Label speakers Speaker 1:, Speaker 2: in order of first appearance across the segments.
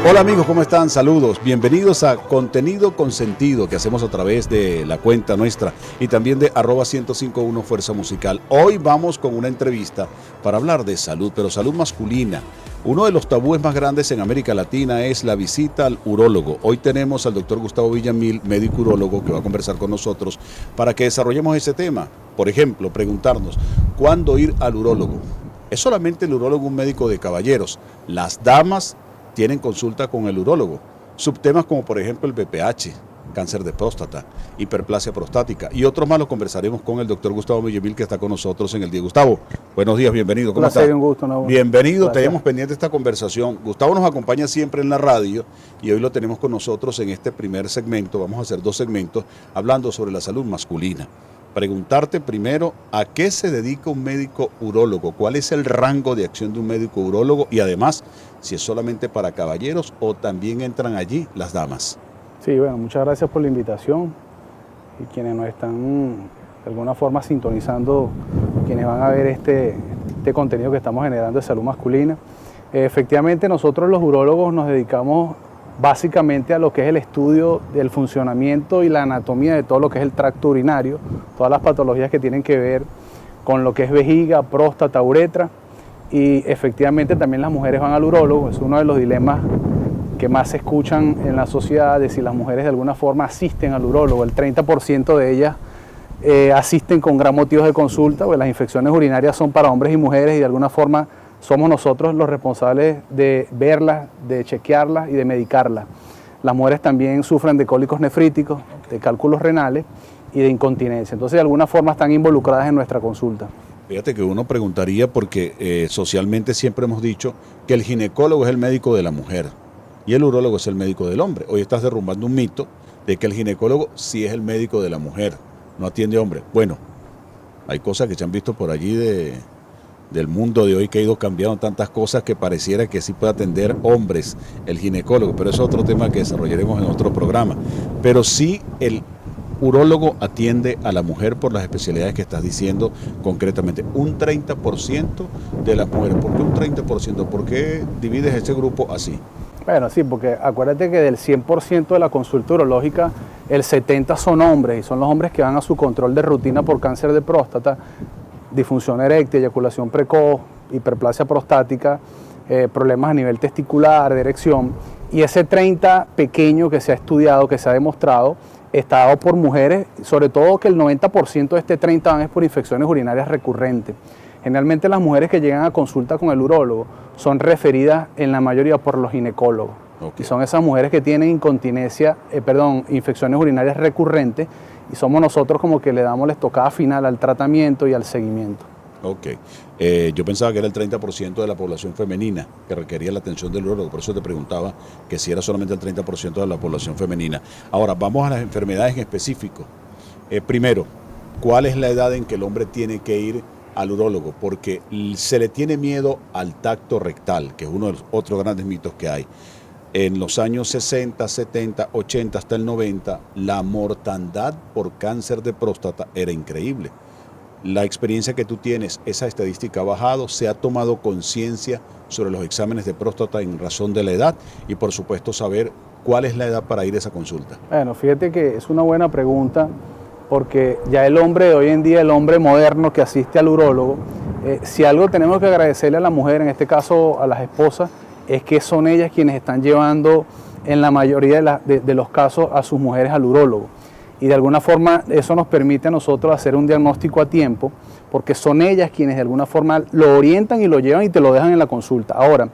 Speaker 1: Hola amigos, ¿cómo están? Saludos, bienvenidos a Contenido con Sentido que hacemos a través de la cuenta nuestra y también de @1051 Fuerza Musical. Hoy vamos con una entrevista para hablar de salud, pero salud masculina. Uno de los tabúes más grandes en América Latina es la visita al urólogo. Hoy tenemos al doctor Gustavo Villamil, médico urólogo, que va a conversar con nosotros para que desarrollemos ese tema. Por ejemplo, preguntarnos, ¿cuándo ir al urólogo? ¿Es solamente el urólogo un médico de caballeros? Las damas tienen consulta con el urólogo. Subtemas como por ejemplo el BPH, cáncer de próstata, hiperplasia prostática y otros más los conversaremos con el doctor Gustavo Villamil, que está con nosotros en el día. Gustavo, buenos días, bienvenido. ¿Cómo estás?
Speaker 2: Un gusto, ¿no?
Speaker 1: Bienvenido, teníamos pendiente esta conversación. Gustavo nos acompaña siempre en la radio y hoy lo tenemos con nosotros en este primer segmento. Vamos a hacer 2 segmentos hablando sobre la salud masculina. Preguntarte primero, ¿a qué se dedica un médico urólogo? ¿Cuál es el rango de acción de un médico urólogo? Y además, si es solamente para caballeros o también entran allí las damas.
Speaker 2: Sí, bueno, muchas gracias por la invitación y quienes nos están de alguna forma sintonizando, quienes van a ver este contenido que estamos generando de salud masculina. Efectivamente, nosotros los urólogos nos dedicamos básicamente a lo que es el estudio del funcionamiento y la anatomía de todo lo que es el tracto urinario, todas las patologías que tienen que ver con lo que es vejiga, próstata, uretra, y efectivamente también las mujeres van al urólogo. Es uno de los dilemas que más se escuchan en la sociedad, de si las mujeres de alguna forma asisten al urólogo. El 30% de ellas asisten con gran motivos de consulta, porque las infecciones urinarias son para hombres y mujeres y de alguna forma somos nosotros los responsables de verlas, de chequearlas y de medicarlas. Las mujeres también sufren de cólicos nefríticos, de cálculos renales y de incontinencia. Entonces, de alguna forma están involucradas en nuestra consulta.
Speaker 1: Fíjate que uno preguntaría porque socialmente siempre hemos dicho que el ginecólogo es el médico de la mujer y el urólogo es el médico del hombre. Hoy estás derrumbando un mito de que el ginecólogo sí es el médico de la mujer, no atiende hombre. Bueno, hay cosas que se han visto por allí del mundo de hoy que ha ido cambiando tantas cosas que pareciera que sí puede atender hombres el ginecólogo, pero eso es otro tema que desarrollaremos en otro programa. Pero sí el urólogo atiende a la mujer por las especialidades que estás diciendo concretamente. Un 30% de las mujeres. ¿Por qué un 30%? ¿Por qué divides ese grupo así?
Speaker 2: Bueno, sí, porque acuérdate que del 100% de la consulta urológica, el 70% son hombres, y son los hombres que van a su control de rutina por cáncer de próstata, disfunción eréctil, eyaculación precoz, hiperplasia prostática, problemas a nivel testicular, de erección, y ese 30% pequeño que se ha estudiado, que se ha demostrado, está dado por mujeres, sobre todo que el 90% de este 30% van es por infecciones urinarias recurrentes. Generalmente las mujeres que llegan a consulta con el urólogo son referidas en la mayoría por los ginecólogos. Okay. Y son esas mujeres que tienen infecciones urinarias recurrentes, y somos nosotros como que le damos la estocada final al tratamiento y al seguimiento.
Speaker 1: Ok. Yo pensaba que era el 30% de la población femenina que requería la atención del urólogo, por eso te preguntaba que si era solamente el 30% de la población femenina. Ahora, vamos a las enfermedades en específico. Primero, ¿cuál es la edad en que el hombre tiene que ir al urólogo? Porque se le tiene miedo al tacto rectal, que es uno de los otros grandes mitos que hay. En los años 60, 70, 80 hasta el 90, la mortandad por cáncer de próstata era increíble. La experiencia que tú tienes, esa estadística ha bajado, se ha tomado conciencia sobre los exámenes de próstata en razón de la edad y por supuesto saber cuál es la edad para ir a esa consulta.
Speaker 2: Bueno, fíjate que es una buena pregunta, porque ya el hombre de hoy en día, el hombre moderno que asiste al urólogo, si algo tenemos que agradecerle a la mujer, en este caso a las esposas, es que son ellas quienes están llevando en la mayoría de los casos a sus mujeres al urólogo. Y de alguna forma eso nos permite a nosotros hacer un diagnóstico a tiempo, porque son ellas quienes de alguna forma lo orientan y lo llevan y te lo dejan en la consulta. Ahora,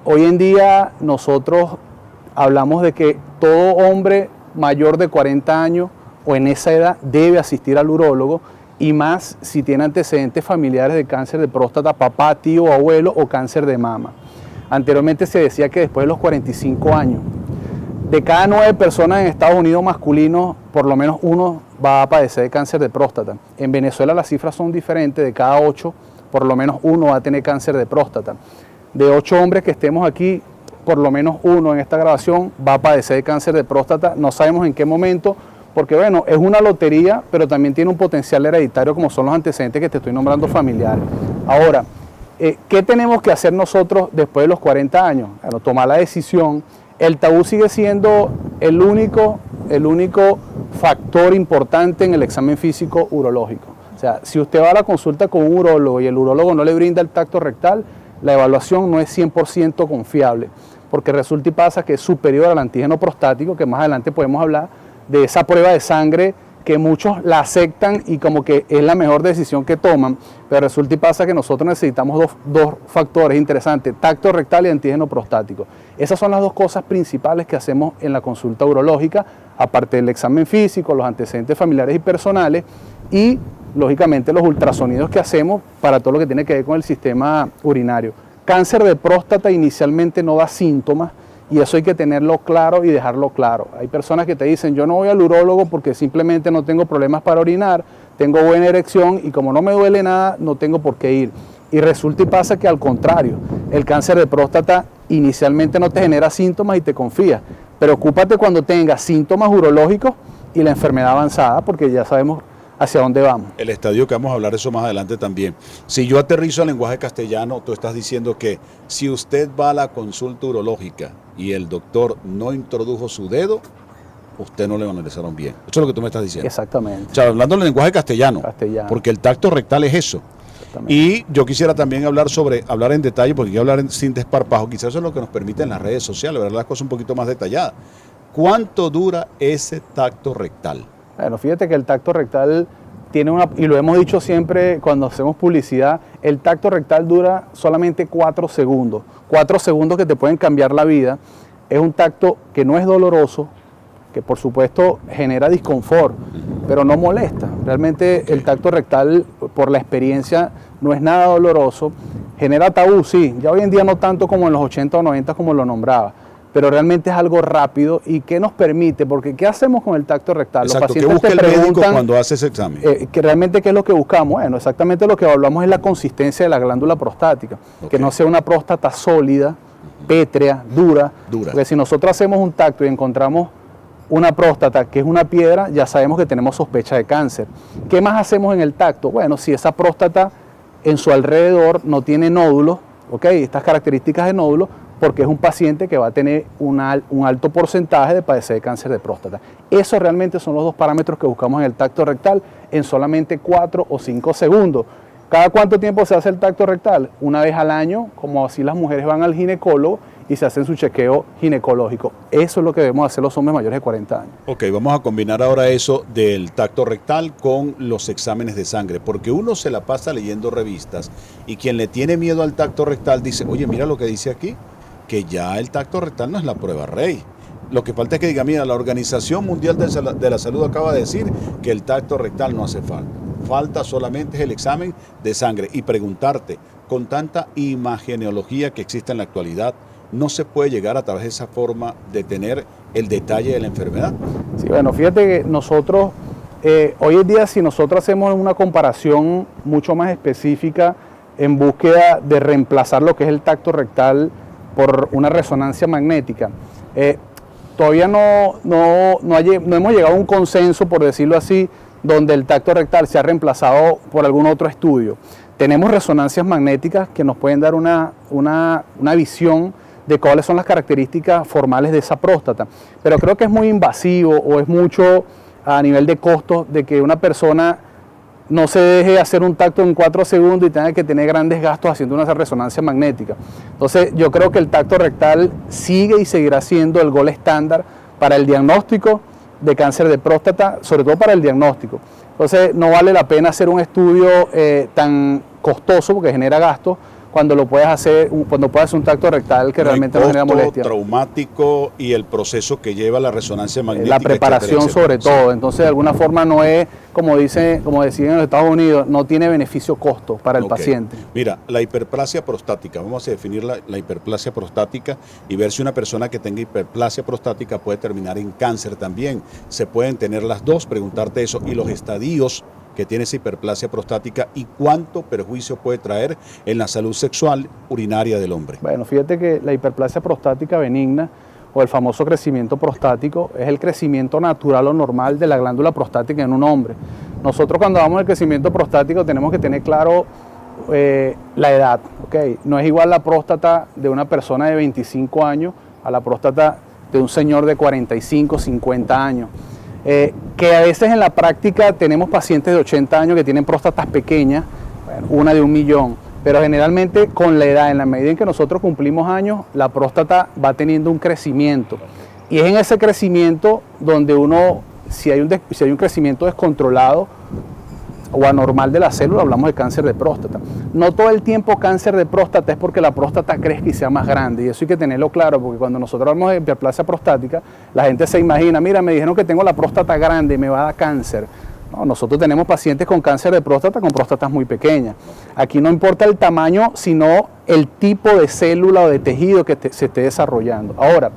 Speaker 2: hoy en día nosotros hablamos de que todo hombre mayor de 40 años o en esa edad debe asistir al urólogo, y más si tiene antecedentes familiares de cáncer de próstata, papá, tío, abuelo o cáncer de mama. Anteriormente se decía que después de los 45 años, de cada 9 personas en Estados Unidos masculinos, por lo menos uno va a padecer de cáncer de próstata. En Venezuela las cifras son diferentes, de cada 8, por lo menos uno va a tener cáncer de próstata. De 8 hombres que estemos aquí, por lo menos uno en esta grabación va a padecer de cáncer de próstata. No sabemos en qué momento, porque bueno, es una lotería, pero también tiene un potencial hereditario como son los antecedentes que te estoy nombrando familiares. Ahora, ¿Qué tenemos que hacer nosotros después de los 40 años? Bueno, tomar la decisión. El tabú sigue siendo el único factor importante en el examen físico urológico. O sea, si usted va a la consulta con un urólogo y el urólogo no le brinda el tacto rectal, la evaluación no es 100% confiable, porque resulta y pasa que es superior al antígeno prostático, que más adelante podemos hablar de esa prueba de sangre que muchos la aceptan y como que es la mejor decisión que toman, pero resulta y pasa que nosotros necesitamos dos factores interesantes, tacto rectal y antígeno prostático. Esas son las dos cosas principales que hacemos en la consulta urológica, aparte del examen físico, los antecedentes familiares y personales y lógicamente los ultrasonidos que hacemos para todo lo que tiene que ver con el sistema urinario. Cáncer de próstata inicialmente no da síntomas, y eso hay que tenerlo claro y dejarlo claro. Hay personas que te dicen, yo no voy al urólogo porque simplemente no tengo problemas para orinar, tengo buena erección y como no me duele nada, no tengo por qué ir. Y resulta y pasa que al contrario, el cáncer de próstata inicialmente no te genera síntomas y te confías. Preocúpate cuando tengas síntomas urológicos y la enfermedad avanzada, porque ya sabemos hacia dónde vamos.
Speaker 1: El estadio que vamos a hablar eso más adelante también. Si yo aterrizo al lenguaje castellano, tú estás diciendo que si usted va a la consulta urológica y el doctor no introdujo su dedo, usted no le analizaron bien. Eso es lo que tú me estás diciendo.
Speaker 2: Exactamente.
Speaker 1: O sea, hablando en lenguaje castellano, porque el tacto rectal es eso. Y yo quisiera también hablar en detalle, porque quiero hablar sin desparpajo, quizás eso es lo que nos permiten las redes sociales, ver las cosas un poquito más detalladas. ¿Cuánto dura ese tacto rectal?
Speaker 2: Bueno, fíjate que el tacto rectal tiene y lo hemos dicho siempre cuando hacemos publicidad, el tacto rectal dura solamente 4 segundos. 4 segundos que te pueden cambiar la vida. Es un tacto que no es doloroso, que por supuesto genera disconfort, pero no molesta. Realmente el tacto rectal, por la experiencia, no es nada doloroso. Genera tabú, sí, ya hoy en día no tanto como en los 80 o 90 como lo nombraba, pero realmente es algo rápido y que nos permite, porque ¿qué hacemos con el tacto rectal?
Speaker 1: Exacto, ¿qué busca el médico cuando hace ese examen?
Speaker 2: Que realmente ¿qué es lo que buscamos? Bueno, exactamente lo que evaluamos es la consistencia de la glándula prostática, que no sea una próstata sólida, pétrea, dura, porque si nosotros hacemos un tacto y encontramos una próstata que es una piedra, ya sabemos que tenemos sospecha de cáncer. ¿Qué más hacemos en el tacto? Bueno, si esa próstata en su alrededor no tiene nódulos, estas características de nódulos, porque es un paciente que va a tener un alto porcentaje de padecer de cáncer de próstata. Esos realmente son los dos parámetros que buscamos en el tacto rectal en solamente 4 o 5 segundos. ¿Cada cuánto tiempo se hace el tacto rectal? Una vez al año, como así las mujeres van al ginecólogo y se hacen su chequeo ginecológico. Eso es lo que debemos hacer los hombres mayores de 40 años.
Speaker 1: Ok, vamos a combinar ahora eso del tacto rectal con los exámenes de sangre, porque uno se la pasa leyendo revistas y quien le tiene miedo al tacto rectal dice, oye, mira lo que dice aquí, que ya el tacto rectal no es la prueba rey. Lo que falta es que diga, mira, la Organización Mundial de la Salud acaba de decir que el tacto rectal no hace falta. Falta solamente el examen de sangre y preguntarte, con tanta imagenología que existe en la actualidad, ¿no se puede llegar a través de esa forma de tener el detalle de la enfermedad?
Speaker 2: Sí, bueno, fíjate que nosotros, hoy en día si nosotros hacemos una comparación mucho más específica en búsqueda de reemplazar lo que es el tacto rectal por una resonancia magnética, todavía no hemos llegado a un consenso, por decirlo así, donde el tacto rectal se ha reemplazado por algún otro estudio. Tenemos resonancias magnéticas que nos pueden dar una visión de cuáles son las características formales de esa próstata, pero creo que es muy invasivo o es mucho a nivel de costos de que una persona no se deje hacer un tacto en 4 segundos y tenga que tener grandes gastos haciendo una resonancia magnética. Entonces yo creo que el tacto rectal sigue y seguirá siendo el gol estándar para el diagnóstico de cáncer de próstata, sobre todo para el diagnóstico. Entonces no vale la pena hacer un estudio tan costoso porque genera gastos cuando puedas hacer un tacto rectal que realmente no genera molestia.
Speaker 1: Traumático y el proceso que lleva la resonancia magnética.
Speaker 2: La preparación etcétera. Sobre todo. Entonces de alguna forma no es, como decían en los Estados Unidos, no tiene beneficio-costo para el paciente.
Speaker 1: Mira, la hiperplasia prostática, vamos a definir la hiperplasia prostática y ver si una persona que tenga hiperplasia prostática puede terminar en cáncer también. Se pueden tener las dos, preguntarte eso, y los estadios que tiene esa hiperplasia prostática y cuánto perjuicio puede traer en la salud sexual urinaria del hombre.
Speaker 2: Bueno, fíjate que la hiperplasia prostática benigna o el famoso crecimiento prostático es el crecimiento natural o normal de la glándula prostática en un hombre. Nosotros cuando hablamos del crecimiento prostático tenemos que tener claro la edad, ¿okay? No es igual la próstata de una persona de 25 años a la próstata de un señor de 45, 50 años. Que a veces en la práctica tenemos pacientes de 80 años que tienen próstatas pequeñas, bueno, una de 1 millón, pero generalmente con la edad, en la medida en que nosotros cumplimos años, la próstata va teniendo un crecimiento. Y es en ese crecimiento donde uno, si hay un crecimiento descontrolado o anormal de la célula, hablamos de cáncer de próstata. No todo el tiempo cáncer de próstata es porque la próstata crezca y sea más grande, y eso hay que tenerlo claro, porque cuando nosotros hablamos de hiperplasia prostática, la gente se imagina, mira, me dijeron que tengo la próstata grande y me va a dar cáncer. No, nosotros tenemos pacientes con cáncer de próstata con próstatas muy pequeñas. Aquí no importa el tamaño, sino el tipo de célula o de tejido que se esté desarrollando. Ahora,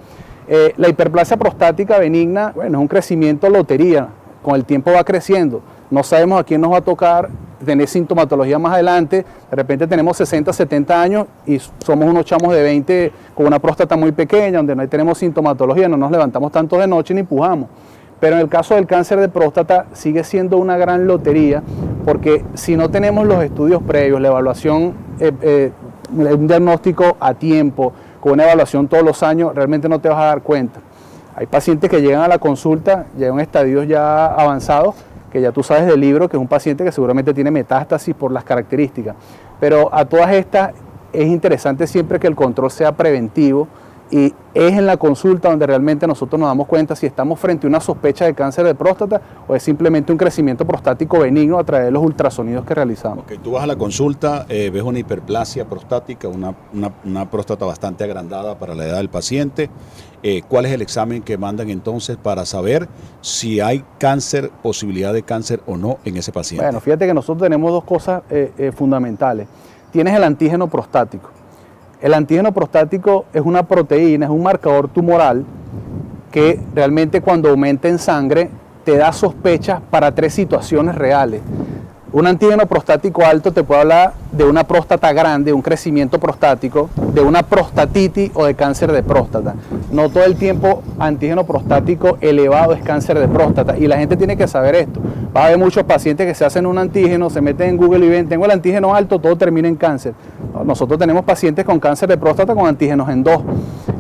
Speaker 2: la hiperplasia prostática benigna, bueno, es un crecimiento lotería, con el tiempo va creciendo. No sabemos a quién nos va a tocar tener sintomatología más adelante. De repente tenemos 60, 70 años y somos unos chamos de 20 con una próstata muy pequeña, donde no tenemos sintomatología, no nos levantamos tanto de noche ni empujamos. Pero en el caso del cáncer de próstata sigue siendo una gran lotería, porque si no tenemos los estudios previos, la evaluación, un diagnóstico a tiempo, con una evaluación todos los años, realmente no te vas a dar cuenta. Hay pacientes que llegan a la consulta, llegan en estadios ya avanzados, que ya tú sabes del libro, que es un paciente que seguramente tiene metástasis por las características. Pero a todas estas es interesante siempre que el control sea preventivo, y es en la consulta donde realmente nosotros nos damos cuenta si estamos frente a una sospecha de cáncer de próstata o es simplemente un crecimiento prostático benigno a través de los ultrasonidos que realizamos.
Speaker 1: Okay, tú vas a la consulta, ves una hiperplasia prostática, una próstata bastante agrandada para la edad del paciente. ¿Cuál es el examen que mandan entonces para saber si hay cáncer, posibilidad de cáncer o no en ese paciente?
Speaker 2: Bueno, fíjate que nosotros tenemos dos cosas fundamentales. Tienes el antígeno prostático. El antígeno prostático es una proteína, es un marcador tumoral que realmente cuando aumenta en sangre te da sospechas para 3 situaciones reales. Un antígeno prostático alto te puede hablar de una próstata grande, un crecimiento prostático, de una prostatitis o de cáncer de próstata. No todo el tiempo antígeno prostático elevado es cáncer de próstata, y la gente tiene que saber esto. Va a haber muchos pacientes que se hacen un antígeno, se meten en Google y ven, tengo el antígeno alto, todo termina en cáncer. No, nosotros tenemos pacientes con cáncer de próstata con antígenos en 2,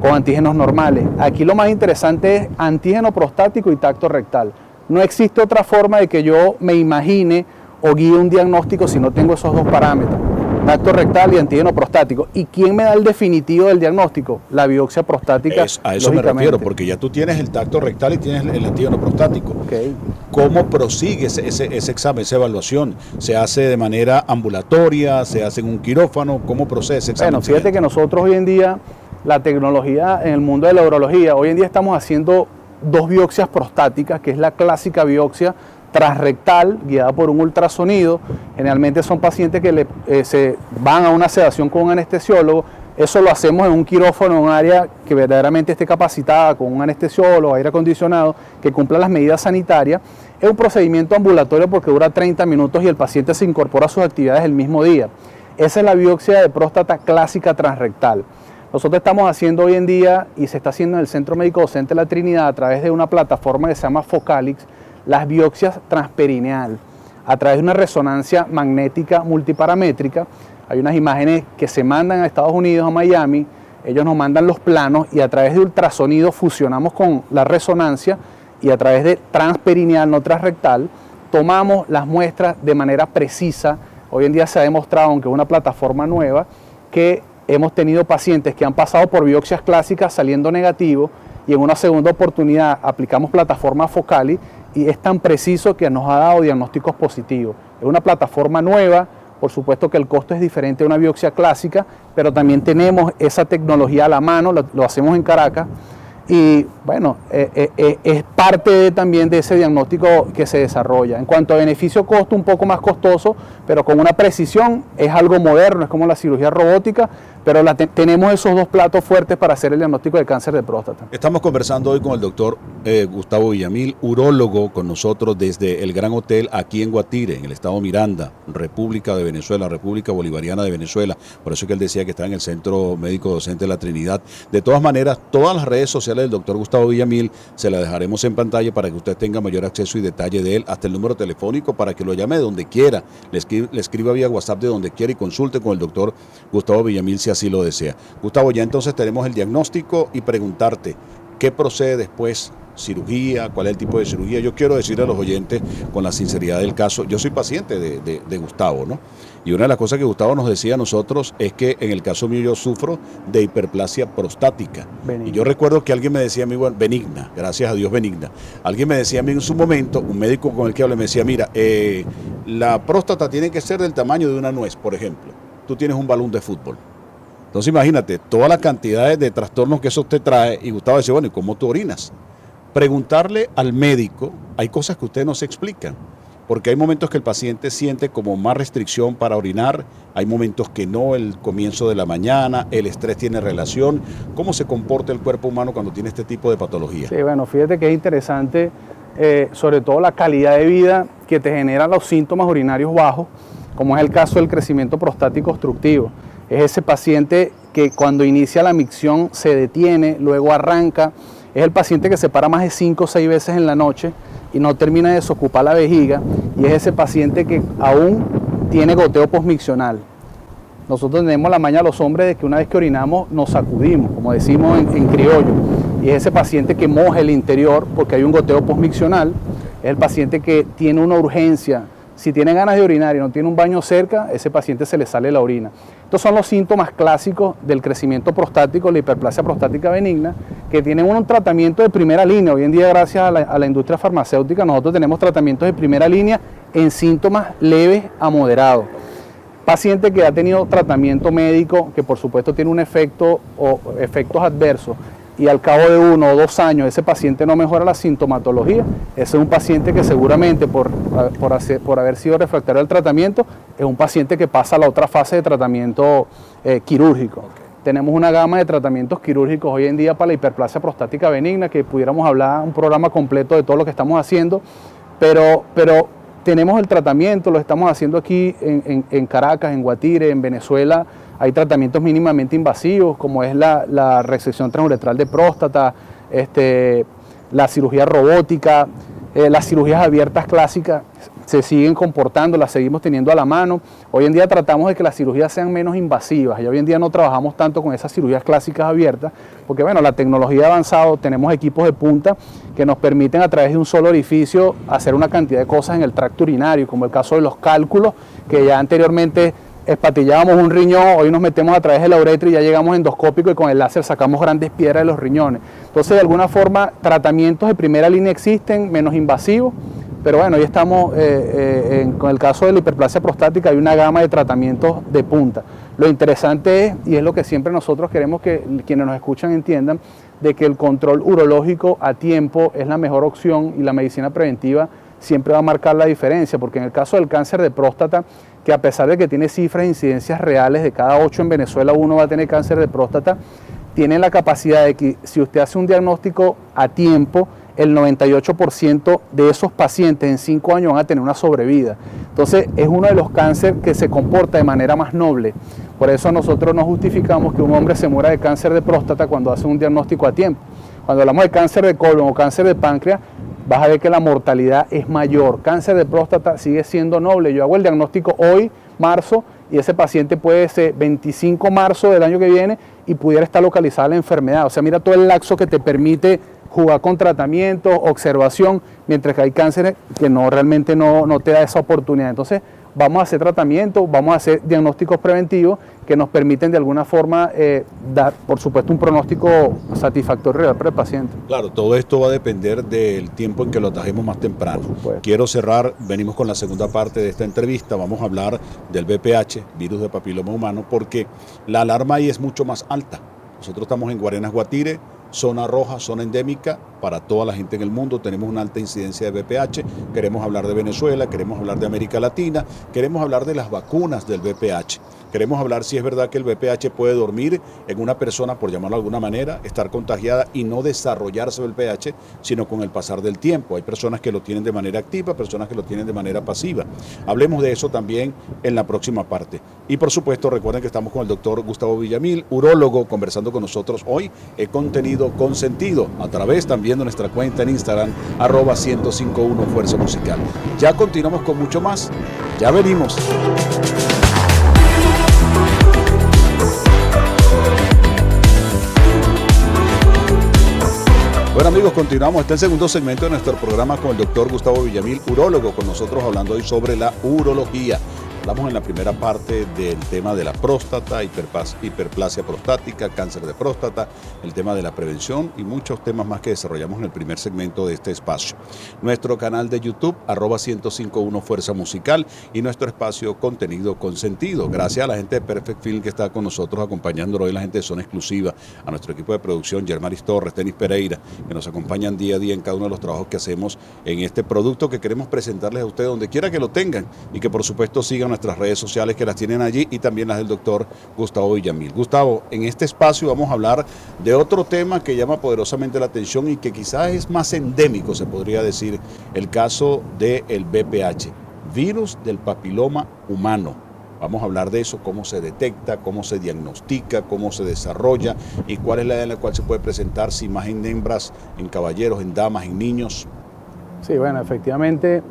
Speaker 2: con antígenos normales. Aquí lo más interesante es antígeno prostático y tacto rectal. No existe otra forma de que yo me imagine o guíe un diagnóstico si no tengo esos 2 parámetros, tacto rectal y antígeno prostático. ¿Y quién me da el definitivo del diagnóstico? La biopsia prostática.
Speaker 1: A eso me refiero, porque ya tú tienes el tacto rectal y tienes el antígeno prostático.
Speaker 2: Okay.
Speaker 1: ¿Cómo prosigue ese examen, esa evaluación? ¿Se hace de manera ambulatoria? ¿Se hace en un quirófano? ¿Cómo procede ese examen?
Speaker 2: Bueno, fíjate que nosotros hoy en día, la tecnología en el mundo de la urología, hoy en día estamos haciendo 2 biopsias prostáticas, que es la clásica biopsia transrectal guiada por un ultrasonido. Generalmente son pacientes que se van a una sedación con un anestesiólogo. Eso lo hacemos en un quirófano, en un área que verdaderamente esté capacitada, con un anestesiólogo, aire acondicionado, que cumpla las medidas sanitarias. Es un procedimiento ambulatorio porque dura 30 minutos y el paciente se incorpora a sus actividades el mismo día. Esa es la biopsia de próstata clásica transrectal. Nosotros estamos haciendo hoy en día, y se está haciendo en el Centro Médico Docente de la Trinidad, a través de una plataforma que se llama Focalix, las biopsias transperineal, a través de una resonancia magnética multiparamétrica. Hay unas imágenes que se mandan a Estados Unidos, a Miami, ellos nos mandan los planos y a través de ultrasonido fusionamos con la resonancia y a través de transperineal, no transrectal, tomamos las muestras de manera precisa. Hoy en día se ha demostrado, aunque es una plataforma nueva, que hemos tenido pacientes que han pasado por biopsias clásicas saliendo negativos y en una segunda oportunidad aplicamos plataforma Focali y es tan preciso que nos ha dado diagnósticos positivos. Es una plataforma nueva, por supuesto que el costo es diferente de una biopsia clásica, pero también tenemos esa tecnología a la mano, lo hacemos en Caracas y bueno, es parte también de ese diagnóstico que se desarrolla. En cuanto a beneficio-costo, un poco más costoso, pero con una precisión, es algo moderno, es como la cirugía robótica, pero tenemos esos dos platos fuertes para hacer el diagnóstico de cáncer de próstata.
Speaker 1: Estamos conversando hoy con el doctor Gustavo Villamil, urólogo, con nosotros desde el Gran Hotel aquí en Guatire, en el estado Miranda, República de Venezuela, República Bolivariana de Venezuela. Por eso es que él decía que está en el Centro Médico Docente de la Trinidad. De todas maneras, todas las redes sociales del doctor Gustavo Villamil se las dejaremos en pantalla para que usted tenga mayor acceso y detalle de él, hasta el número telefónico para que lo llame de donde quiera, le escriba vía WhatsApp de donde quiera y consulte con el doctor Gustavo Villamil si así lo desea. Gustavo, ya entonces tenemos el diagnóstico y preguntarte, ¿qué procede después? ¿Cirugía? ¿Cuál es el tipo de cirugía? Yo quiero decirle a los oyentes con la sinceridad del caso, yo soy paciente de Gustavo, ¿no? Y una de las cosas que Gustavo nos decía a nosotros es que en el caso mío yo sufro de hiperplasia prostática. Benigna. Y yo recuerdo que alguien me decía a mí, bueno, benigna, gracias a Dios benigna. Alguien me decía a mí en su momento, un médico con el que hablé me decía, mira, la próstata tiene que ser del tamaño de una nuez, por ejemplo. Tú tienes un balón de fútbol. Entonces imagínate, todas las cantidades de trastornos que eso te trae, y Gustavo decía, bueno, ¿y cómo tú orinas? Preguntarle al médico, hay cosas que ustedes no se explican, porque hay momentos que el paciente siente como más restricción para orinar, hay momentos que no, el comienzo de la mañana, el estrés tiene relación. ¿Cómo se comporta el cuerpo humano cuando tiene este tipo de patología?
Speaker 2: Sí, bueno, fíjate que es interesante, sobre todo la calidad de vida que te generan los síntomas urinarios bajos, como es el caso del crecimiento prostático obstructivo. Es ese paciente que cuando inicia la micción se detiene, luego arranca. Es el paciente que se para más de 5 o 6 veces en la noche y no termina de desocupar la vejiga, y es ese paciente que aún tiene goteo posmiccional. Nosotros tenemos la maña los hombres de que una vez que orinamos nos sacudimos, como decimos en criollo, y es ese paciente que moja el interior porque hay un goteo posmiccional. Es el paciente que tiene una urgencia. Si tiene ganas de orinar y no tiene un baño cerca, ese paciente se le sale la orina. Estos son los síntomas clásicos del crecimiento prostático, la hiperplasia prostática benigna, que tienen un tratamiento de primera línea. Hoy en día, gracias a la industria farmacéutica, nosotros tenemos tratamientos de primera línea en síntomas leves a moderados. Paciente que ha tenido tratamiento médico, que por supuesto tiene un efecto o efectos adversos, y al cabo de 1 o 2 años ese paciente no mejora la sintomatología, ese es un paciente que seguramente por haber sido refractario al tratamiento, es un paciente que pasa a la otra fase de tratamiento quirúrgico. Okay. Tenemos una gama de tratamientos quirúrgicos hoy en día para la hiperplasia prostática benigna, que pudiéramos hablar un programa completo de todo lo que estamos haciendo, pero tenemos el tratamiento, lo estamos haciendo aquí en Caracas, en Guatire, en Venezuela. Hay tratamientos mínimamente invasivos, como es la resección transuretral de próstata, la cirugía robótica, las cirugías abiertas clásicas se siguen comportando, las seguimos teniendo a la mano. Hoy en día tratamos de que las cirugías sean menos invasivas, y hoy en día no trabajamos tanto con esas cirugías clásicas abiertas, porque bueno, la tecnología ha avanzado, tenemos equipos de punta que nos permiten a través de un solo orificio hacer una cantidad de cosas en el tracto urinario, como el caso de los cálculos, que ya anteriormente espatillábamos un riñón, hoy nos metemos a través de la uretra y ya llegamos endoscópico y con el láser sacamos grandes piedras de los riñones. Entonces, de alguna forma, tratamientos de primera línea existen, menos invasivos, pero bueno, hoy estamos, con el caso de la hiperplasia prostática hay una gama de tratamientos de punta. Lo interesante es, y es lo que siempre nosotros queremos que quienes nos escuchan entiendan, de que el control urológico a tiempo es la mejor opción, y la medicina preventiva siempre va a marcar la diferencia, porque en el caso del cáncer de próstata, que a pesar de que tiene cifras de incidencias reales, de cada 8 en Venezuela uno va a tener cáncer de próstata, tiene la capacidad de que si usted hace un diagnóstico a tiempo, el 98% de esos pacientes en 5 años van a tener una sobrevida. Entonces es uno de los cánceres que se comporta de manera más noble. Por eso nosotros no justificamos que un hombre se muera de cáncer de próstata cuando hace un diagnóstico a tiempo. Cuando hablamos de cáncer de colon o cáncer de páncreas, vas a ver que la mortalidad es mayor. Cáncer de próstata sigue siendo noble. Yo hago el diagnóstico hoy, marzo, y ese paciente puede ser 25 marzo del año que viene y pudiera estar localizada la enfermedad. O sea, mira todo el lapso que te permite jugar con tratamiento, observación, mientras que hay cánceres que realmente no te da esa oportunidad. Entonces, vamos a hacer tratamiento, vamos a hacer diagnósticos preventivos que nos permiten de alguna forma dar, por supuesto, un pronóstico satisfactorio real para el paciente.
Speaker 1: Claro, todo esto va a depender del tiempo en que lo atajemos más temprano. Quiero cerrar, venimos con la segunda parte de esta entrevista, vamos a hablar del VPH, virus de papiloma humano, porque la alarma ahí es mucho más alta. Nosotros estamos en Guarenas, Guatire, zona roja, zona endémica para toda la gente en el mundo. Tenemos una alta incidencia de VPH. Queremos hablar de Venezuela, queremos hablar de América Latina, queremos hablar de las vacunas del VPH. Queremos hablar si es verdad que el VPH puede dormir en una persona, por llamarlo de alguna manera, estar contagiada y no desarrollarse el VPH, sino con el pasar del tiempo. Hay personas que lo tienen de manera activa, personas que lo tienen de manera pasiva. Hablemos de eso también en la próxima parte. Y por supuesto, recuerden que estamos con el doctor Gustavo Villamil, urólogo, conversando con nosotros hoy en Contenido con Sentido, a través también de nuestra cuenta en Instagram, @1051 Fuerza Musical. Ya continuamos con mucho más. Ya venimos. Bueno amigos, continuamos. Está el segundo segmento de nuestro programa con el doctor Gustavo Villamil, urólogo, con nosotros hablando hoy sobre la urología. Hablamos en la primera parte del tema de la próstata, hiperplasia prostática, cáncer de próstata, el tema de la prevención y muchos temas más que desarrollamos en el primer segmento de este espacio. Nuestro canal de YouTube, @1051 Fuerza Musical, y nuestro espacio Contenido con Sentido. Gracias a la gente de Perfect Film que está con nosotros acompañándonos hoy, la gente de Zona Exclusiva, a nuestro equipo de producción, Germaris Torres, Tenis Pereira, que nos acompañan día a día en cada uno de los trabajos que hacemos en este producto que queremos presentarles a ustedes donde quiera que lo tengan y que por supuesto sigan nuestras redes sociales que las tienen allí y también las del doctor Gustavo Villamil. Gustavo, en este espacio vamos a hablar de otro tema que llama poderosamente la atención y que quizás es más endémico, se podría decir, el caso del VPH, virus del papiloma humano. Vamos a hablar de eso, cómo se detecta, cómo se diagnostica, cómo se desarrolla y cuál es la edad en la cual se puede presentar, si más en hembras, en caballeros, en damas, en niños.
Speaker 2: Sí, bueno, efectivamente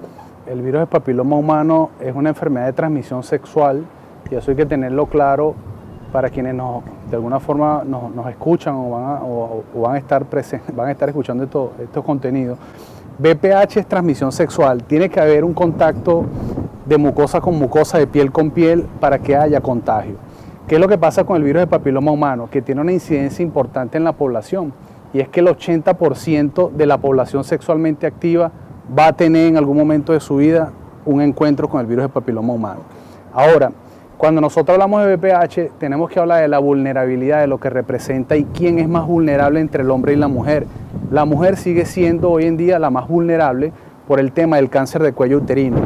Speaker 2: el virus del papiloma humano es una enfermedad de transmisión sexual y eso hay que tenerlo claro para quienes de alguna forma nos escuchan o van a estar escuchando estos contenidos. VPH es transmisión sexual, tiene que haber un contacto de mucosa con mucosa, de piel con piel, para que haya contagio. ¿Qué es lo que pasa con el virus del papiloma humano? Que tiene una incidencia importante en la población y es que el 80% de la población sexualmente activa va a tener en algún momento de su vida un encuentro con el virus del papiloma humano. Ahora, cuando nosotros hablamos de VPH, tenemos que hablar de la vulnerabilidad, de lo que representa y quién es más vulnerable entre el hombre y la mujer. La mujer sigue siendo hoy en día la más vulnerable por el tema del cáncer de cuello uterino.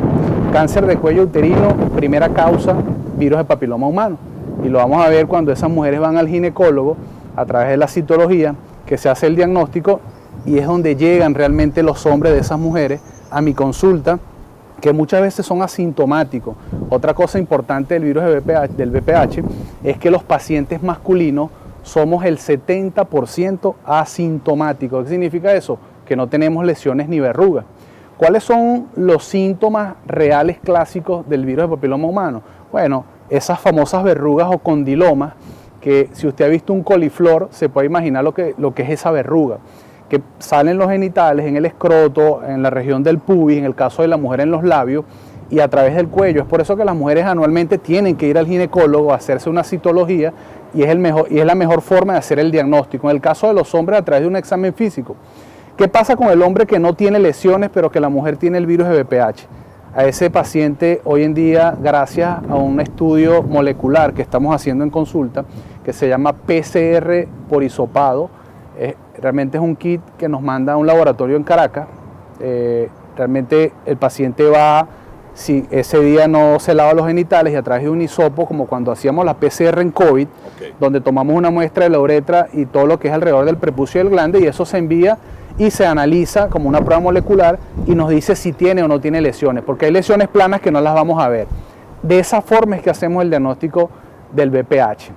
Speaker 2: Cáncer de cuello uterino, primera causa, virus del papiloma humano. Y lo vamos a ver cuando esas mujeres van al ginecólogo a través de la citología, que se hace el diagnóstico, y es donde llegan realmente los hombres de esas mujeres a mi consulta, que muchas veces son asintomáticos. Otra cosa importante del virus del VPH es que los pacientes masculinos somos el 70% asintomáticos. ¿Qué significa eso? Que no tenemos lesiones ni verrugas. ¿Cuáles son los síntomas reales clásicos del virus del papiloma humano? Bueno, esas famosas verrugas o condilomas, que si usted ha visto un coliflor, se puede imaginar lo que es esa verruga, que salen los genitales, en el escroto, en la región del pubis, en el caso de la mujer en los labios y a través del cuello. Es por eso que las mujeres anualmente tienen que ir al ginecólogo a hacerse una citología y es la mejor forma de hacer el diagnóstico. En el caso de los hombres, a través de un examen físico. ¿Qué pasa con el hombre que no tiene lesiones pero que la mujer tiene el virus de VPH? A ese paciente hoy en día, gracias a un estudio molecular que estamos haciendo en consulta, que se llama PCR por hisopado, realmente es un kit que nos manda a un laboratorio en Caracas. Realmente el paciente va, si ese día no se lava los genitales, y a través de un hisopo, como cuando hacíamos la PCR en COVID, donde tomamos una muestra de la uretra y todo lo que es alrededor del prepucio y el glande, y eso se envía y se analiza como una prueba molecular y nos dice si tiene o no tiene lesiones, porque hay lesiones planas que no las vamos a ver. De esa forma es que hacemos el diagnóstico del VPH.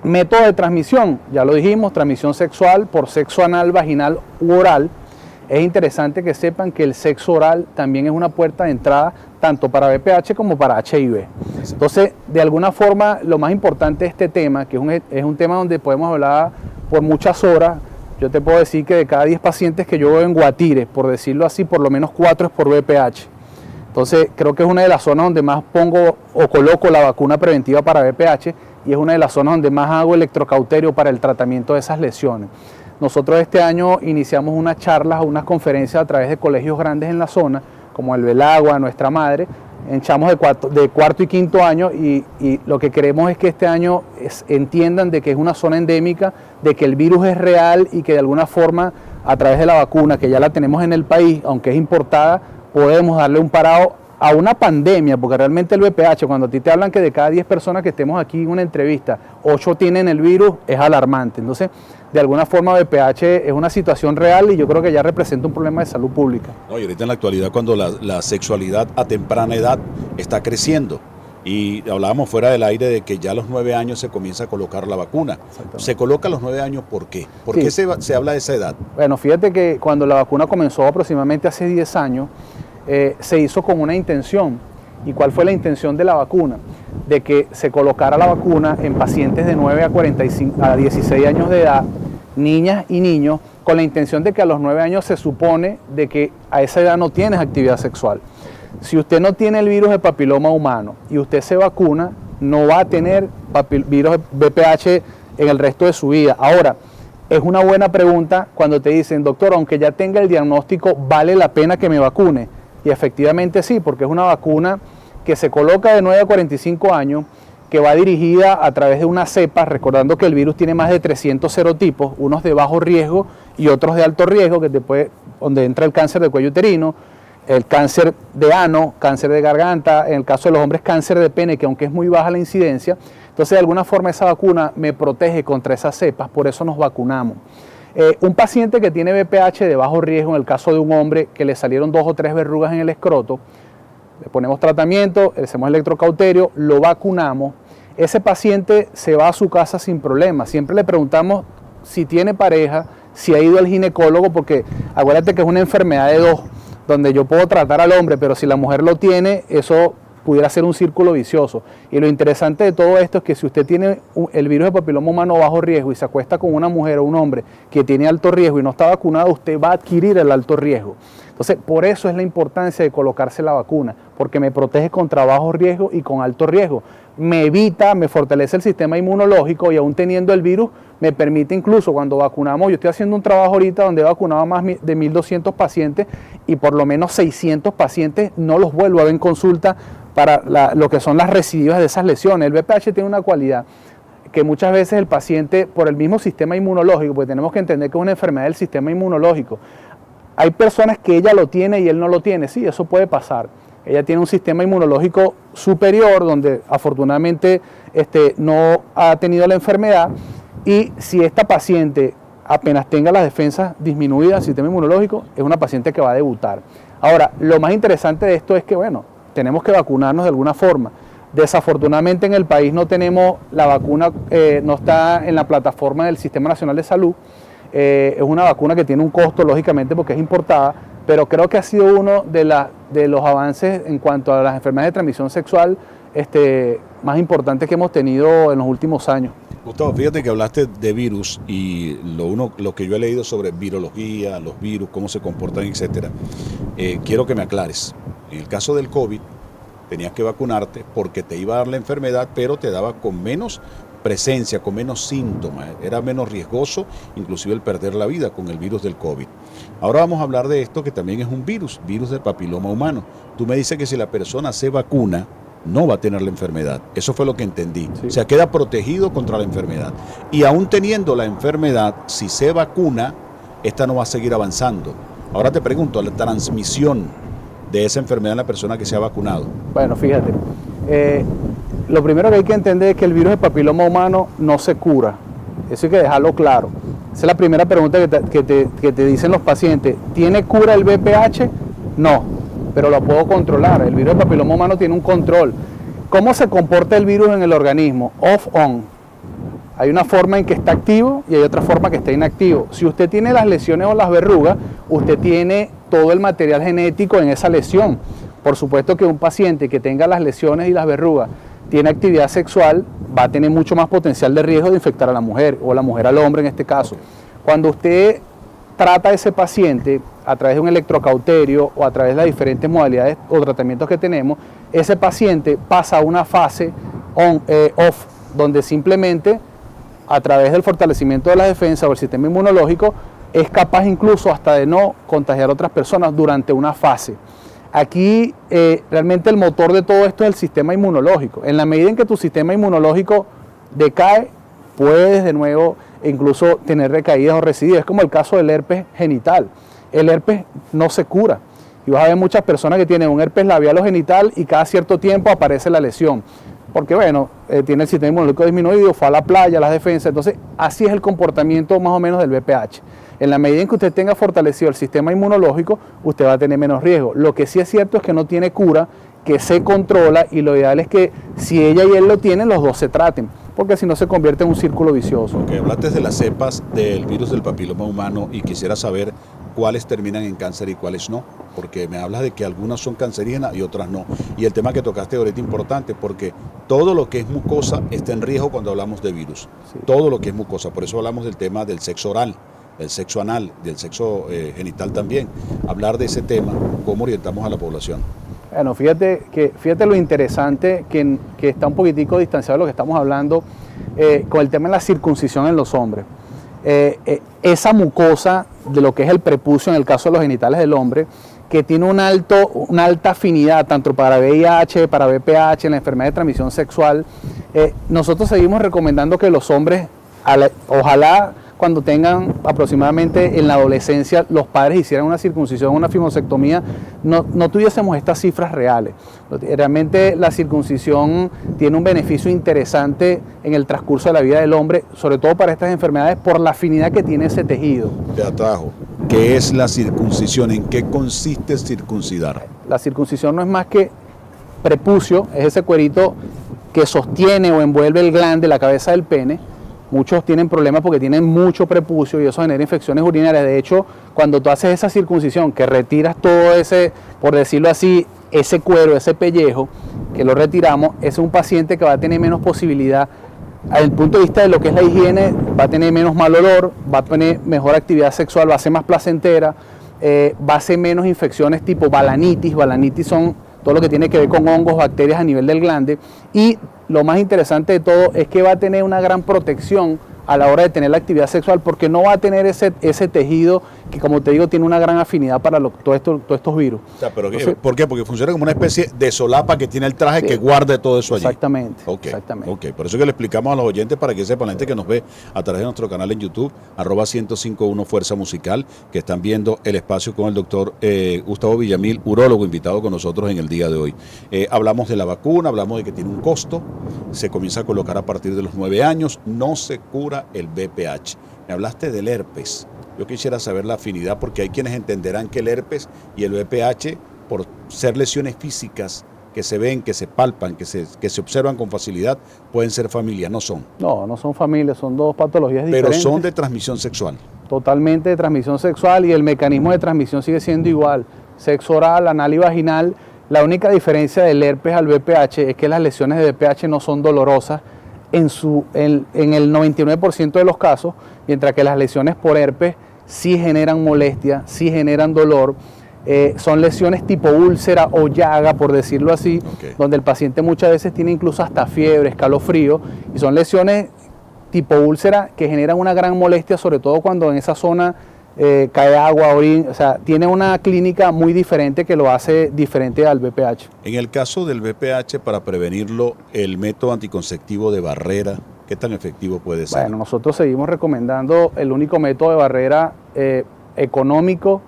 Speaker 2: Método de transmisión, ya lo dijimos, transmisión sexual por sexo anal, vaginal u oral. Es interesante que sepan que el sexo oral también es una puerta de entrada tanto para VPH como para HIV. Entonces, de alguna forma, lo más importante de este tema, que es un tema donde podemos hablar por muchas horas, yo te puedo decir que de cada 10 pacientes que yo veo en Guatire, por decirlo así, por lo menos 4 es por VPH. Entonces, creo que es una de las zonas donde más pongo o coloco la vacuna preventiva para VPH y es una de las zonas donde más hago electrocauterio para el tratamiento de esas lesiones. Nosotros este año iniciamos unas charlas o unas conferencias a través de colegios grandes en la zona, como el Belagua, Nuestra Madre, en chamos de cuarto y quinto año, y lo que queremos es que este año entiendan de que es una zona endémica, de que el virus es real y que de alguna forma a través de la vacuna, que ya la tenemos en el país, aunque es importada, podemos darle un parado a una pandemia, porque realmente el VPH, cuando a ti te hablan que de cada 10 personas que estemos aquí en una entrevista, 8 tienen el virus, es alarmante. Entonces, de alguna forma VPH es una situación real y yo creo que ya representa un problema de salud pública.
Speaker 1: No, y ahorita en la actualidad cuando la sexualidad a temprana edad está creciendo, y hablábamos fuera del aire de que ya a los 9 años se comienza a colocar la vacuna. ¿Se coloca a los 9 años por qué? ¿Por qué se habla de esa edad?
Speaker 2: Bueno, fíjate que cuando la vacuna comenzó aproximadamente hace 10 años, se hizo con una intención. ¿Y cuál fue la intención de la vacuna? De que se colocara la vacuna en pacientes de 9 a 16 años de edad, niñas y niños, con la intención de que a los 9 años se supone de que a esa edad no tienes actividad sexual. Si usted no tiene el virus de papiloma humano y usted se vacuna, no va a tener virus VPH en el resto de su vida. Ahora, es una buena pregunta cuando te dicen, doctor, aunque ya tenga el diagnóstico, ¿vale la pena que me vacune? Y efectivamente sí, porque es una vacuna que se coloca de 9 a 45 años, que va dirigida a través de unas cepas, recordando que el virus tiene más de 300 serotipos, unos de bajo riesgo y otros de alto riesgo, donde entra el cáncer de cuello uterino, el cáncer de ano, cáncer de garganta, en el caso de los hombres cáncer de pene, que aunque es muy baja la incidencia, entonces de alguna forma esa vacuna me protege contra esas cepas, por eso nos vacunamos. Un paciente que tiene VPH de bajo riesgo, en el caso de un hombre que le salieron 2 o 3 verrugas en el escroto, le ponemos tratamiento, le hacemos electrocauterio, lo vacunamos, ese paciente se va a su casa sin problema. Siempre le preguntamos si tiene pareja, si ha ido al ginecólogo, porque acuérdate que es una enfermedad de 2, donde yo puedo tratar al hombre, pero si la mujer lo tiene, eso pudiera ser un círculo vicioso. Y lo interesante de todo esto es que si usted tiene el virus de papiloma humano bajo riesgo y se acuesta con una mujer o un hombre que tiene alto riesgo y no está vacunado, usted va a adquirir el alto riesgo. Entonces, por eso es la importancia de colocarse la vacuna, porque me protege contra bajo riesgo y con alto riesgo. Me evita, me fortalece el sistema inmunológico y aún teniendo el virus, me permite incluso cuando vacunamos, yo estoy haciendo un trabajo ahorita donde he vacunado a más de 1.200 pacientes y por lo menos 600 pacientes no los vuelvo a ver en consulta para lo que son las recidivas de esas lesiones. El VPH tiene una cualidad que muchas veces el paciente, por el mismo sistema inmunológico, porque tenemos que entender que es una enfermedad del sistema inmunológico, hay personas que ella lo tiene y él no lo tiene, sí, eso puede pasar. Ella tiene un sistema inmunológico superior donde afortunadamente no ha tenido la enfermedad y si esta paciente apenas tenga las defensas disminuidas del sistema inmunológico, es una paciente que va a debutar. Ahora, lo más interesante de esto es que, bueno, tenemos que vacunarnos de alguna forma. Desafortunadamente en el país no tenemos la vacuna, no está en la plataforma del Sistema Nacional de Salud. Es una vacuna que tiene un costo, lógicamente, porque es importada, pero creo que ha sido uno de los avances en cuanto a las enfermedades de transmisión sexual más importantes que hemos tenido en los últimos años.
Speaker 1: Gustavo, fíjate que hablaste de virus y lo que yo he leído sobre virología, los virus, cómo se comportan, etcétera. Quiero que me aclares. En el caso del COVID, tenías que vacunarte porque te iba a dar la enfermedad, pero te daba con menos presencia, con menos síntomas, era menos riesgoso, inclusive el perder la vida con el virus del COVID. Ahora vamos a hablar de esto que también es un virus del papiloma humano. Tú me dices que si la persona se vacuna, no va a tener la enfermedad. Eso fue lo que entendí. Sí. O sea, queda protegido contra la enfermedad. Y aún teniendo la enfermedad, si se vacuna, esta no va a seguir avanzando. Ahora te pregunto, la transmisión de esa enfermedad en la persona que se ha vacunado.
Speaker 2: Bueno, fíjate, lo primero que hay que entender es que el virus de papiloma humano no se cura. Eso hay que dejarlo claro. Esa es la primera pregunta que te dicen los pacientes. ¿Tiene cura el VPH? No, pero lo puedo controlar. El virus de papiloma humano tiene un control. ¿Cómo se comporta el virus en el organismo? Off-on. Hay una forma en que está activo y hay otra forma que está inactivo. Si usted tiene las lesiones o las verrugas, usted tiene todo el material genético en esa lesión. Por supuesto que un paciente que tenga las lesiones y las verrugas tiene actividad sexual, va a tener mucho más potencial de riesgo de infectar a la mujer o la mujer al hombre en este caso. Cuando usted trata a ese paciente a través de un electrocauterio o a través de las diferentes modalidades o tratamientos que tenemos, ese paciente pasa a una fase off, donde simplemente a través del fortalecimiento de la defensa o el sistema inmunológico es capaz incluso hasta de no contagiar a otras personas durante una fase. Aquí realmente el motor de todo esto es el sistema inmunológico. En la medida en que tu sistema inmunológico decae, puedes de nuevo incluso tener recaídas o recidivas. Es como el caso del herpes genital. El herpes no se cura y vas a ver muchas personas que tienen un herpes labial o genital y cada cierto tiempo aparece la lesión. Porque bueno, tiene el sistema inmunológico disminuido, fue a la playa, las defensas, entonces así es el comportamiento más o menos del VPH. En la medida en que usted tenga fortalecido el sistema inmunológico, usted va a tener menos riesgo. Lo que sí es cierto es que no tiene cura, que se controla, y lo ideal es que si ella y él lo tienen, los dos se traten, porque si no se convierte en un círculo vicioso.
Speaker 1: Ok, hablaste de las cepas del virus del papiloma humano y quisiera saber cuáles terminan en cáncer y cuáles no, porque me hablas de que algunas son cancerígenas y otras no. Y el tema que tocaste ahorita es importante, porque todo lo que es mucosa está en riesgo cuando hablamos de virus. Sí. Todo lo que es mucosa, por eso hablamos del tema del sexo oral, del sexo anal, del sexo genital también. Hablar de ese tema, cómo orientamos a la población.
Speaker 2: Bueno, fíjate lo interesante que está un poquitico distanciado de lo que estamos hablando con el tema de la circuncisión en los hombres. Esa mucosa de lo que es el prepucio en el caso de los genitales del hombre, que tiene una alta afinidad tanto para VIH, para VPH, en la enfermedad de transmisión sexual, nosotros seguimos recomendando que los hombres, ojalá cuando tengan aproximadamente en la adolescencia, los padres hicieran una circuncisión, una fimosectomía, no tuviésemos estas cifras reales. Realmente la circuncisión tiene un beneficio interesante en el transcurso de la vida del hombre, sobre todo para estas enfermedades, por la afinidad que tiene ese tejido.
Speaker 1: Te atajo. ¿Qué es la circuncisión? ¿En qué consiste circuncidar?
Speaker 2: La circuncisión no es más que prepucio, es ese cuerito que sostiene o envuelve el glande, la cabeza del pene. Muchos tienen problemas porque tienen mucho prepucio y eso genera infecciones urinarias. De hecho, cuando tú haces esa circuncisión, que retiras todo ese, por decirlo así, ese cuero, ese pellejo, que lo retiramos, es un paciente que va a tener menos posibilidad, desde el punto de vista de lo que es la higiene, va a tener menos mal olor, va a tener mejor actividad sexual, va a ser más placentera, va a ser menos infecciones tipo balanitis. Balanitis son todo lo que tiene que ver con hongos, bacterias a nivel del glande, y lo más interesante de todo es que va a tener una gran protección a la hora de tener la actividad sexual, porque no va a tener ese tejido que, como te digo, tiene una gran afinidad para todos estos virus.
Speaker 1: O sea, pero entonces, ¿por qué? Porque funciona como una especie de solapa que tiene el traje, sí, que guarde todo eso allí.
Speaker 2: Exactamente.
Speaker 1: Okay,
Speaker 2: exactamente.
Speaker 1: Ok, por eso que le explicamos a los oyentes para que sepan, la gente que nos ve a través de nuestro canal en YouTube, @1051 Fuerza Musical, que están viendo el espacio con el doctor Gustavo Villamil, urólogo, invitado con nosotros en el día de hoy. Hablamos de la vacuna, hablamos de que tiene un costo, se comienza a colocar a partir de los 9 años, no se cura el VPH. Me hablaste del herpes. Yo quisiera saber la afinidad, porque hay quienes entenderán que el herpes y el VPH, por ser lesiones físicas que se ven, que se palpan, que se observan con facilidad, pueden ser familia. No son.
Speaker 2: No son familias, son dos patologías diferentes.
Speaker 1: Pero son de transmisión sexual.
Speaker 2: Totalmente de transmisión sexual, y el mecanismo de transmisión sigue siendo igual. Sexo oral, anal y vaginal. La única diferencia del herpes al VPH es que las lesiones de VPH no son dolorosas en el 99% de los casos, mientras que las lesiones por herpes sí generan molestia, sí generan dolor. Son lesiones tipo úlcera o llaga, por decirlo así, okay, donde el paciente muchas veces tiene incluso hasta fiebre, escalofrío, y son lesiones tipo úlcera que generan una gran molestia, sobre todo cuando en esa zona cae agua, orín. O sea, tiene una clínica muy diferente que lo hace diferente al VPH.
Speaker 1: En el caso del VPH, para prevenirlo, el método anticonceptivo de barrera, ¿qué tan efectivo puede ser?
Speaker 2: Bueno, nosotros seguimos recomendando el único método de barrera económico,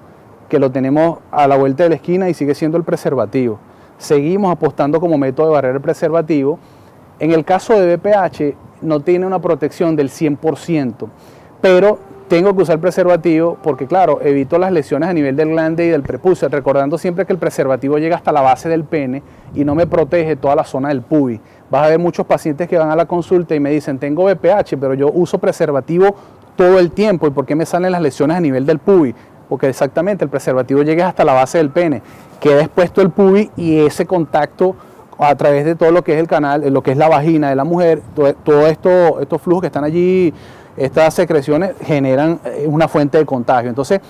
Speaker 2: que lo tenemos a la vuelta de la esquina, y sigue siendo el preservativo. Seguimos apostando como método de barrera el preservativo. En el caso de VPH no tiene una protección del 100%, pero tengo que usar preservativo porque, claro, evito las lesiones a nivel del glande y del prepucio, recordando siempre que el preservativo llega hasta la base del pene y no me protege toda la zona del pubis. Vas a ver muchos pacientes que van a la consulta y me dicen, tengo VPH, pero yo uso preservativo todo el tiempo, ¿y por qué me salen las lesiones a nivel del pubis? Porque exactamente el preservativo llega hasta la base del pene, queda expuesto el pubis, y ese contacto a través de todo lo que es el canal, lo que es la vagina de la mujer, todo estos flujos que están allí, estas secreciones generan una fuente de contagio. Entonces,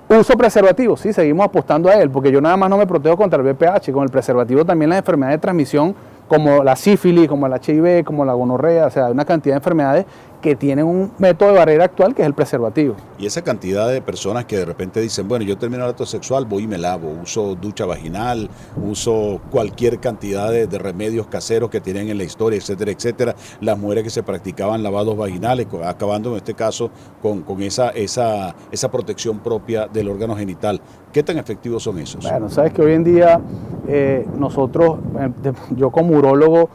Speaker 2: uso preservativo, sí, seguimos apostando a él, porque yo nada más no me protejo contra el VPH, con el preservativo también las enfermedades de transmisión, como la sífilis, como el HIV, como la gonorrea, o sea, hay una cantidad de enfermedades que tienen un método de barrera actual que es el preservativo.
Speaker 1: Y esa cantidad de personas que de repente dicen, bueno, yo termino el acto sexual, voy y me lavo, uso ducha vaginal, uso cualquier cantidad de remedios caseros que tienen en la historia, etcétera, etcétera. Las mujeres que se practicaban lavados vaginales, acabando en este caso con esa protección propia del órgano genital. ¿Qué tan efectivos son esos?
Speaker 2: Bueno, sabes que hoy en día nosotros, yo como urólogo,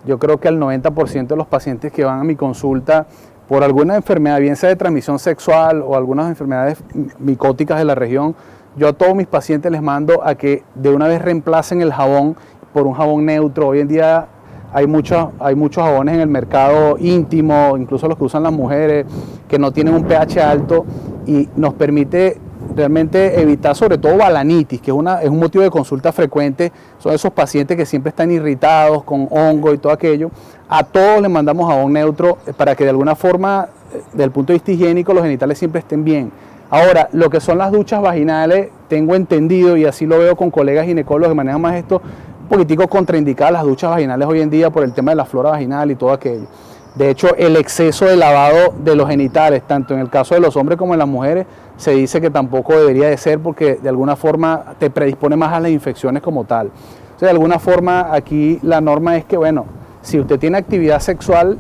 Speaker 2: yo creo que el 90% de los pacientes que van a mi consulta por alguna enfermedad, bien sea de transmisión sexual o algunas enfermedades micóticas de la región, yo a todos mis pacientes les mando a que de una vez reemplacen el jabón por un jabón neutro. Hoy en día hay muchos jabones en el mercado íntimo, incluso los que usan las mujeres, que no tienen un pH alto y nos permite realmente evitar sobre todo balanitis, que es un motivo de consulta frecuente. Son esos pacientes que siempre están irritados con hongo y todo aquello. A todos les mandamos jabón neutro para que de alguna forma, desde el punto de vista higiénico, los genitales siempre estén bien. Ahora, lo que son las duchas vaginales, tengo entendido, y así lo veo con colegas ginecólogos que manejan más esto, un poquitico contraindicadas las duchas vaginales hoy en día por el tema de la flora vaginal y todo aquello. De hecho, el exceso de lavado de los genitales, tanto en el caso de los hombres como en las mujeres, se dice que tampoco debería de ser porque de alguna forma te predispone más a las infecciones como tal. O sea, de alguna forma aquí la norma es que, bueno, si usted tiene actividad sexual,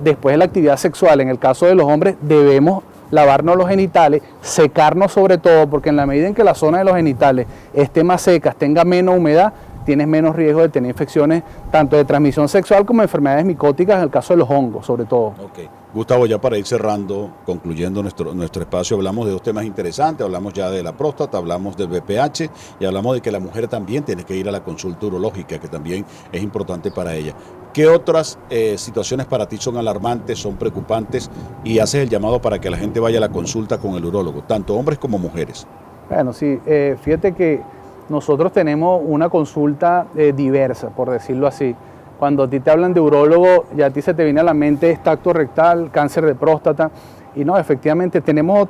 Speaker 2: después de la actividad sexual, en el caso de los hombres, debemos lavarnos los genitales, secarnos sobre todo, porque en la medida en que la zona de los genitales esté más seca, tenga menos humedad, tienes menos riesgo de tener infecciones tanto de transmisión sexual como enfermedades micóticas, en el caso de los hongos, sobre todo.
Speaker 1: Okay. Gustavo, ya para ir cerrando, concluyendo nuestro espacio, hablamos de dos temas interesantes, hablamos ya de la próstata, hablamos del BPH y hablamos de que la mujer también tiene que ir a la consulta urológica, que también es importante para ella. ¿Qué otras situaciones para ti son alarmantes, son preocupantes y haces el llamado para que la gente vaya a la consulta con el urólogo, tanto hombres como mujeres?
Speaker 2: Bueno, sí, fíjate que nosotros tenemos una consulta diversa, por decirlo así. Cuando a ti te hablan de urólogo, ya a ti se te viene a la mente tacto rectal, cáncer de próstata. Y no, efectivamente, tenemos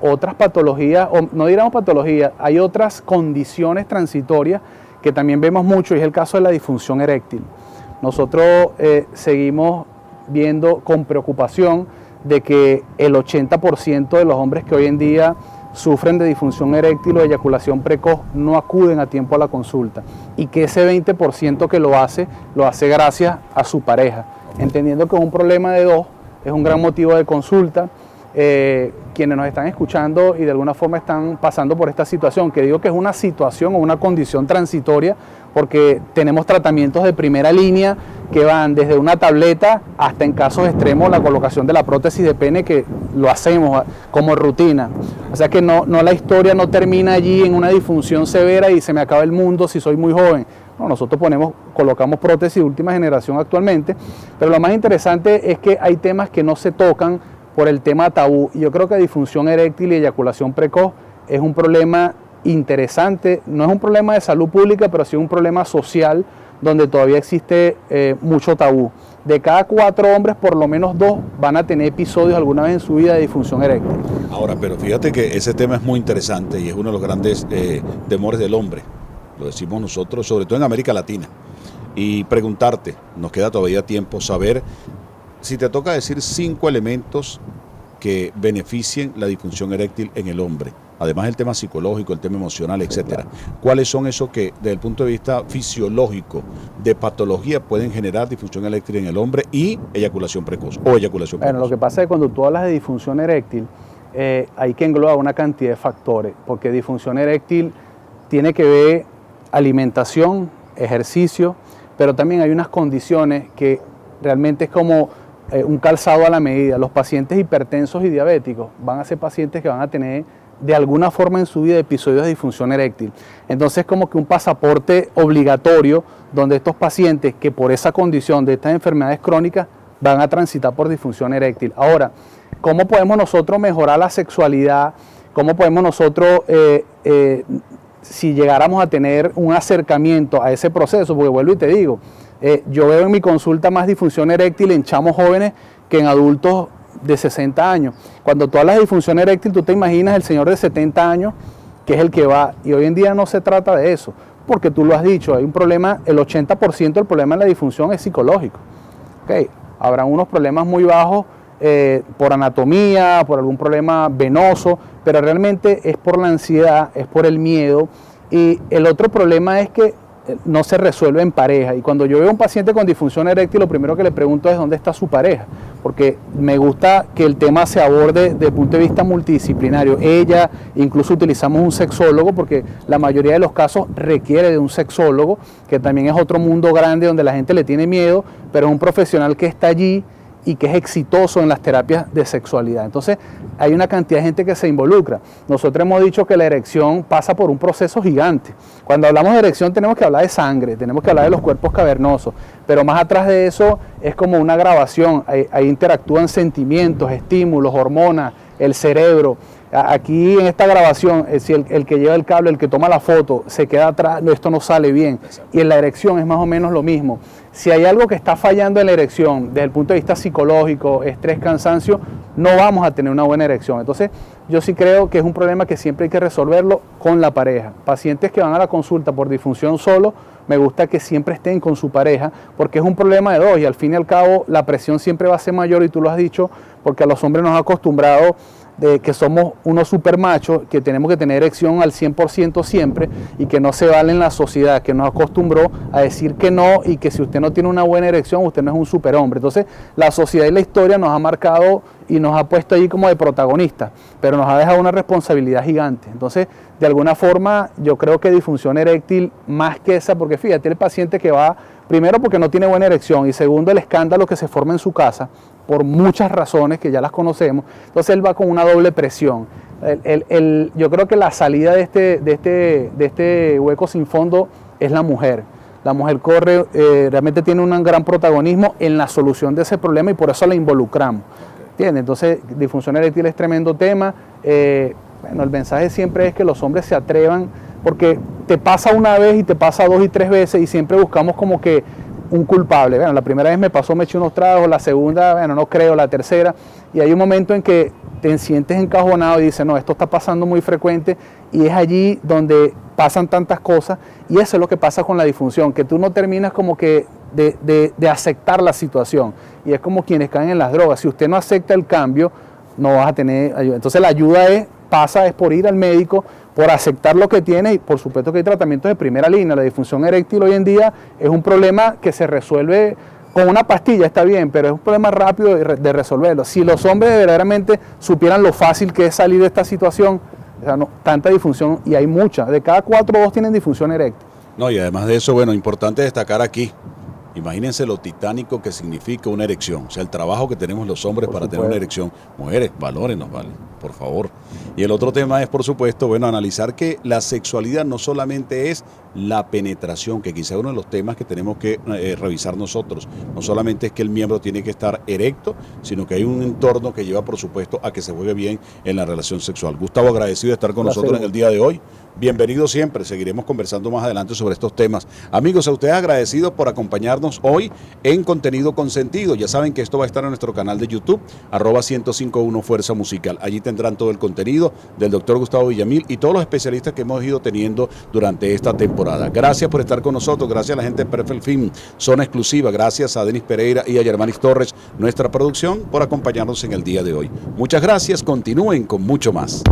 Speaker 2: otras patologías, o no diríamos patologías, hay otras condiciones transitorias que también vemos mucho, y es el caso de la disfunción eréctil. Nosotros seguimos viendo con preocupación de que el 80% de los hombres que hoy en día sufren de disfunción eréctil o eyaculación precoz no acuden a tiempo a la consulta, y que ese 20% que lo hace gracias a su pareja, entendiendo que es un problema de dos, es un gran motivo de consulta. Quienes nos están escuchando y de alguna forma están pasando por esta situación, que digo que es una situación o una condición transitoria, porque tenemos tratamientos de primera línea que van desde una tableta hasta en casos extremos la colocación de la prótesis de pene, que lo hacemos como rutina. O sea que no la historia no termina allí en una disfunción severa y se me acaba el mundo si soy muy joven. No, nosotros colocamos prótesis de última generación actualmente, pero lo más interesante es que hay temas que no se tocan por el tema tabú. Y yo creo que disfunción eréctil y eyaculación precoz es un problema interesante, no es un problema de salud pública, pero sí un problema social donde todavía existe mucho tabú. De cada 4 hombres, por lo menos 2 van a tener episodios alguna vez en su vida de disfunción eréctil.
Speaker 1: Ahora, pero fíjate que ese tema es muy interesante y es uno de los grandes temores del hombre, lo decimos nosotros, sobre todo en América Latina. Y preguntarte, nos queda todavía tiempo, saber si te toca decir 5 elementos que beneficien la disfunción eréctil en el hombre, además del tema psicológico, el tema emocional, etcétera. ¿Cuáles son esos que, desde el punto de vista fisiológico, de patología, pueden generar disfunción eréctil en el hombre y eyaculación precoz o eyaculación precoz?
Speaker 2: Bueno, lo que pasa es que cuando tú hablas de disfunción eréctil, hay que englobar una cantidad de factores, porque disfunción eréctil tiene que ver alimentación, ejercicio, pero también hay unas condiciones que realmente es como un calzado a la medida. Los pacientes hipertensos y diabéticos van a ser pacientes que van a tener de alguna forma en su vida episodios de disfunción eréctil. Entonces es como que un pasaporte obligatorio donde estos pacientes que por esa condición de estas enfermedades crónicas van a transitar por disfunción eréctil. Ahora, ¿cómo podemos nosotros mejorar la sexualidad? ¿Cómo podemos nosotros, si llegáramos a tener un acercamiento a ese proceso? Porque vuelvo y te digo, yo veo en mi consulta más disfunción eréctil en chamos jóvenes que en adultos de 60 años. Cuando tú hablas de disfunción eréctil, tú te imaginas el señor de 70 años que es el que va, y hoy en día no se trata de eso, porque tú lo has dicho, hay un problema, el 80% del problema de la disfunción es psicológico. Okay. Habrán unos problemas muy bajos por anatomía, por algún problema venoso, pero realmente es por la ansiedad, es por el miedo. Y el otro problema es que no se resuelve en pareja. Y cuando yo veo a un paciente con disfunción eréctil, lo primero que le pregunto es dónde está su pareja, porque me gusta que el tema se aborde desde el punto de vista multidisciplinario. Ella, incluso utilizamos un sexólogo, porque la mayoría de los casos requiere de un sexólogo, que también es otro mundo grande donde la gente le tiene miedo, pero es un profesional que está allí y que es exitoso en las terapias de sexualidad. Entonces, hay una cantidad de gente que se involucra. Nosotros hemos dicho que la erección pasa por un proceso gigante. Cuando hablamos de erección tenemos que hablar de sangre, tenemos que hablar de los cuerpos cavernosos, pero más atrás de eso es como una grabación. Ahí interactúan sentimientos, estímulos, hormonas, el cerebro. Aquí en esta grabación, si el que lleva el cable, el que toma la foto, se queda atrás, esto no sale bien. Y en la erección es más o menos lo mismo. Si hay algo que está fallando en la erección, desde el punto de vista psicológico, estrés, cansancio, no vamos a tener una buena erección. Entonces, yo sí creo que es un problema que siempre hay que resolverlo con la pareja. Pacientes que van a la consulta por disfunción solo, me gusta que siempre estén con su pareja, porque es un problema de dos y al fin y al cabo la presión siempre va a ser mayor, y tú lo has dicho, porque a los hombres nos ha acostumbrado de que somos unos super machos, que tenemos que tener erección al 100% siempre, y que no se vale en la sociedad, que nos acostumbró a decir que no, y que si usted no tiene una buena erección, usted no es un superhombre. Entonces, la sociedad y la historia nos ha marcado y nos ha puesto allí como de protagonistas, pero nos ha dejado una responsabilidad gigante. Entonces, de alguna forma, yo creo que disfunción eréctil, más que esa, porque fíjate, el paciente que va, primero porque no tiene buena erección, y segundo, el escándalo que se forma en su casa, por muchas razones que ya las conocemos. Entonces él va con una doble presión. Yo creo que la salida de este hueco sin fondo es la mujer. La mujer corre, realmente tiene un gran protagonismo en la solución de ese problema, y por eso la involucramos. ¿Entiendes? Entonces, disfunción eréctil es tremendo tema. Bueno, el mensaje siempre es que los hombres se atrevan, porque te pasa una vez y te pasa 2 y 3 veces, y siempre buscamos como que un culpable. Bueno, la primera vez me pasó, me eché unos tragos, la segunda, bueno, no creo, la tercera, y hay un momento en que te sientes encajonado y dices, no, esto está pasando muy frecuente, y es allí donde pasan tantas cosas, y eso es lo que pasa con la disfunción, que tú no terminas como que de aceptar la situación, y es como quienes caen en las drogas. Si usted no acepta el cambio, no vas a tener ayuda. Entonces la ayuda es por ir al médico, por aceptar lo que tiene, y por supuesto que hay tratamientos de primera línea. La disfunción eréctil hoy en día es un problema que se resuelve con una pastilla, está bien, pero es un problema rápido de resolverlo. Si los hombres verdaderamente supieran lo fácil que es salir de esta situación, o sea, no, tanta disfunción, y hay muchas, de cada 4 2 tienen disfunción eréctil.
Speaker 1: No, y además de eso, bueno, importante destacar aquí, imagínense lo titánico que significa una erección, o sea, el trabajo que tenemos los hombres para tener una erección. Mujeres, valórenos, vale, por favor. Y el otro tema es, por supuesto, bueno, analizar que la sexualidad no solamente es la penetración, que quizá es uno de los temas que tenemos que revisar nosotros. No solamente es que el miembro tiene que estar erecto, sino que hay un entorno que lleva, por supuesto, a que se juegue bien en la relación sexual. Gustavo, agradecido de estar con nosotros en el día de hoy. Bienvenido siempre, seguiremos conversando más adelante sobre estos temas. Amigos, a ustedes agradecidos por acompañarnos hoy en Contenido con Sentido. Ya saben que esto va a estar en nuestro canal de YouTube, @1051 Fuerza Musical. Allí tendrán todo el contenido del doctor Gustavo Villamil y todos los especialistas que hemos ido teniendo durante esta temporada. Gracias por estar con nosotros, gracias a la gente de Perfect Film, Zona Exclusiva, gracias a Denis Pereira y a Yermanis Torres, nuestra producción, por acompañarnos en el día de hoy. Muchas gracias, continúen con mucho más.